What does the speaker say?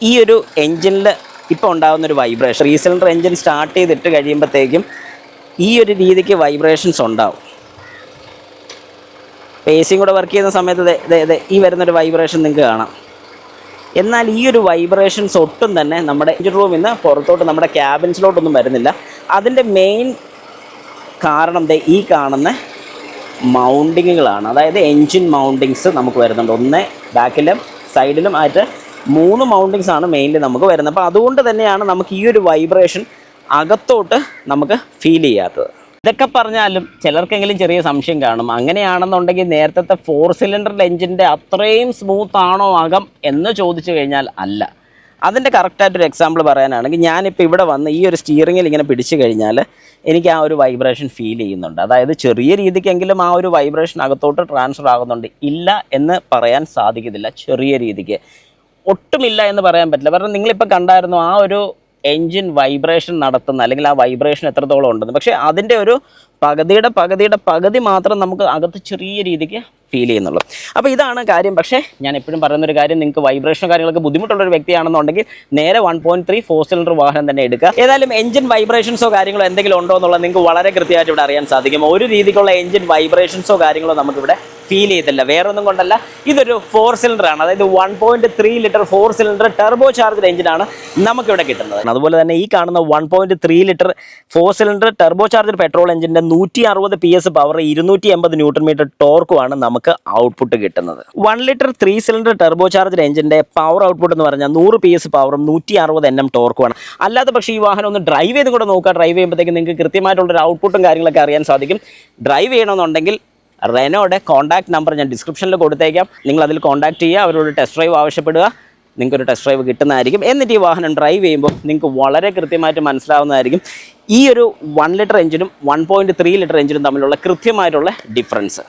ഈ ഒരു എൻജിനിൽ ഇപ്പോൾ ഉണ്ടാകുന്നൊരു വൈബ്രേഷൻ, 3 സിലിണ്ടർ എൻജിൻ സ്റ്റാർട്ട് ചെയ്തിട്ട് കഴിയുമ്പോഴത്തേക്കും ഈ ഒരു രീതിക്ക് വൈബ്രേഷൻസ് ഉണ്ടാവും. എ സിയും കൂടെ വർക്ക് ചെയ്യുന്ന സമയത്ത് ഈ വരുന്നൊരു വൈബ്രേഷൻ നിങ്ങൾക്ക് കാണാം. എന്നാൽ ഈ ഒരു വൈബ്രേഷൻസ് ഒട്ടും തന്നെ നമ്മുടെ എൻജിൻ റൂമിൽ നിന്ന് പുറത്തോട്ട് നമ്മുടെ ക്യാബിൻസിലോട്ടൊന്നും വരുന്നില്ല. അതിൻ്റെ മെയിൻ കാരണം ഈ കാണുന്ന മൗണ്ടിങ്ങുകളാണ്. അതായത് എൻജിൻ മൗണ്ടിങ്സ് നമുക്ക് വരുന്നുണ്ട്. ഒന്ന് ബാക്കിലും സൈഡിലും ആയിട്ട് 3 മൗണ്ടിങ്സ് ആണ് മെയിൻലി നമുക്ക് വരുന്നത്. അപ്പോൾ അതുകൊണ്ട് തന്നെയാണ് നമുക്ക് ഈ ഒരു വൈബ്രേഷൻ അകത്തോട്ട് നമുക്ക് ഫീൽ ചെയ്യാത്തത്. ഇതൊക്കെ പറഞ്ഞാലും ചിലർക്കെങ്കിലും ചെറിയ സംശയം കാണും. അങ്ങനെയാണെന്നുണ്ടെങ്കിൽ നേരത്തെ 4 സിലിണ്ടർ എൻജിൻ്റെ അത്രയും സ്മൂത്ത് ആണോ അകം എന്ന് ചോദിച്ചു കഴിഞ്ഞാൽ അല്ല. അതിൻ്റെ കറക്റ്റായിട്ടൊരു എക്സാമ്പിൾ പറയാനാണെങ്കിൽ ഞാനിപ്പോൾ ഇവിടെ വന്ന് ഈ ഒരു സ്റ്റിയറിങ്ങിൽ ഇങ്ങനെ പിടിച്ചു കഴിഞ്ഞാൽ എനിക്ക് ആ ഒരു വൈബ്രേഷൻ ഫീൽ ചെയ്യുന്നുണ്ട്. അതായത് ചെറിയ രീതിക്കെങ്കിലും ആ ഒരു വൈബ്രേഷൻ അകത്തോട്ട് ട്രാൻസ്ഫർ ആകുന്നുണ്ട്. ഇല്ല എന്ന് പറയാൻ സാധിക്കത്തില്ല. ചെറിയ രീതിക്ക് ഒട്ടുമില്ല എന്ന് പറയാൻ പറ്റില്ല. കാരണം നിങ്ങളിപ്പോൾ കണ്ടായിരുന്നു ആ ഒരു എൻജിൻ വൈബ്രേഷൻ നടത്തുന്ന, അല്ലെങ്കിൽ ആ വൈബ്രേഷൻ എത്രത്തോളം ഉണ്ടെന്ന്. പക്ഷേ അതിൻ്റെ ഒരു പകുതി മാത്രം നമുക്ക് അകത്ത് ചെറിയ രീതിക്ക് ഫീൽ ചെയ്യുന്നുള്ളൂ. അപ്പോൾ ഇതാണ് കാര്യം. പക്ഷേ ഞാൻ എപ്പോഴും പറയുന്നൊരു കാര്യം, നിങ്ങൾക്ക് വൈബ്രേഷൻ കാര്യങ്ങളൊക്കെ ബുദ്ധിമുട്ടുള്ളൊരു വ്യക്തിയാണെന്നുണ്ടെങ്കിൽ നേരെ 1.3 4 സിലിണ്ടർ വാഹനം തന്നെ എടുക്കുക. ഏതായാലും എൻജിൻ വൈബ്രേഷൻസോ കാര്യങ്ങളോ എന്തെങ്കിലും ഉണ്ടോ എന്നുള്ളത് നിങ്ങൾക്ക് വളരെ കൃത്യമായിട്ട് ഇവിടെ അറിയാൻ സാധിക്കും. ഒരു രീതിക്കുള്ള എൻജിൻ വൈബ്രേഷൻസോ കാര്യങ്ങളോ നമുക്കിവിടെ ഫീൽ ചെയ്തില്ല. വേറെ ഒന്നും കൊണ്ടല്ല, ഇതൊരു 4 സിലിണ്ടർ ആണ്. അതായത് 1.3 ലിറ്റർ 4 സിലിണ്ടർ ടെർബോ ചാർജ്ഡ് എഞ്ചിനാണ് നമുക്കിവിടെ കിട്ടുന്നത്. അതുപോലെ തന്നെ ഈ കാണുന്ന 1.3 litre 4 cylinder Turbo charged petrol എഞ്ചിൻ്റെ 160 PS പവർ 280 ന്യൂട്ടൺ മീറ്റർ ടോർക്കുമാണ് നമുക്ക് ഔട്ട്പുട്ട് കിട്ടുന്നത്. 1 ലിറ്റർ 3 സിലിണ്ടർ ടെർബോ ചാർജ്ഡ് എഞ്ചിൻ്റെ പവർ ഔട്ട്പുട്ട് എന്ന് പറഞ്ഞാൽ 100 PS പവറും 160 Nm ടോർക്കുമാണ്. അല്ലാതെ പക്ഷേ ഈ വാഹനം ഒന്ന് ഡ്രൈവ് ചെയ്ത് കൂടെ നോക്കുക. ഡ്രൈവ് ചെയ്യുമ്പോഴത്തേക്കും നിങ്ങൾക്ക് കൃത്യമായിട്ടുള്ളൊരു ഔട്ട്പുട്ടും കാര്യങ്ങളൊക്കെ അറിയാൻ സാധിക്കും. ഡ്രൈവ് ചെയ്യണമെന്നുണ്ടെങ്കിൽ റെനോയുടെ കോൺടാക്ട് നമ്പർ ഞാൻ ഡിസ്ക്രിപ്ഷനിൽ കൊടുത്തേക്കാം. നിങ്ങൾ അതിൽ കോൺടാക്ട് ചെയ്യുക, അവരോട് ടെസ്റ്റ് ഡ്രൈവ് ആവശ്യപ്പെടുക. നിങ്ങൾക്കൊരു ടെസ്റ്റ് ഡ്രൈവ് കിട്ടുന്നതായിരിക്കും. എന്നിട്ട് ഈ വാഹനം ഡ്രൈവ് ചെയ്യുമ്പോൾ നിങ്ങൾക്ക് വളരെ കൃത്യമായിട്ട് മനസ്സിലാവുന്നതായിരിക്കും ഈ ഒരു 1 ലിറ്റർ എഞ്ചിനും 1.3 ലിറ്റർ എഞ്ചിനും തമ്മിലുള്ള കൃത്യമായിട്ടുള്ള ഡിഫറൻസ്.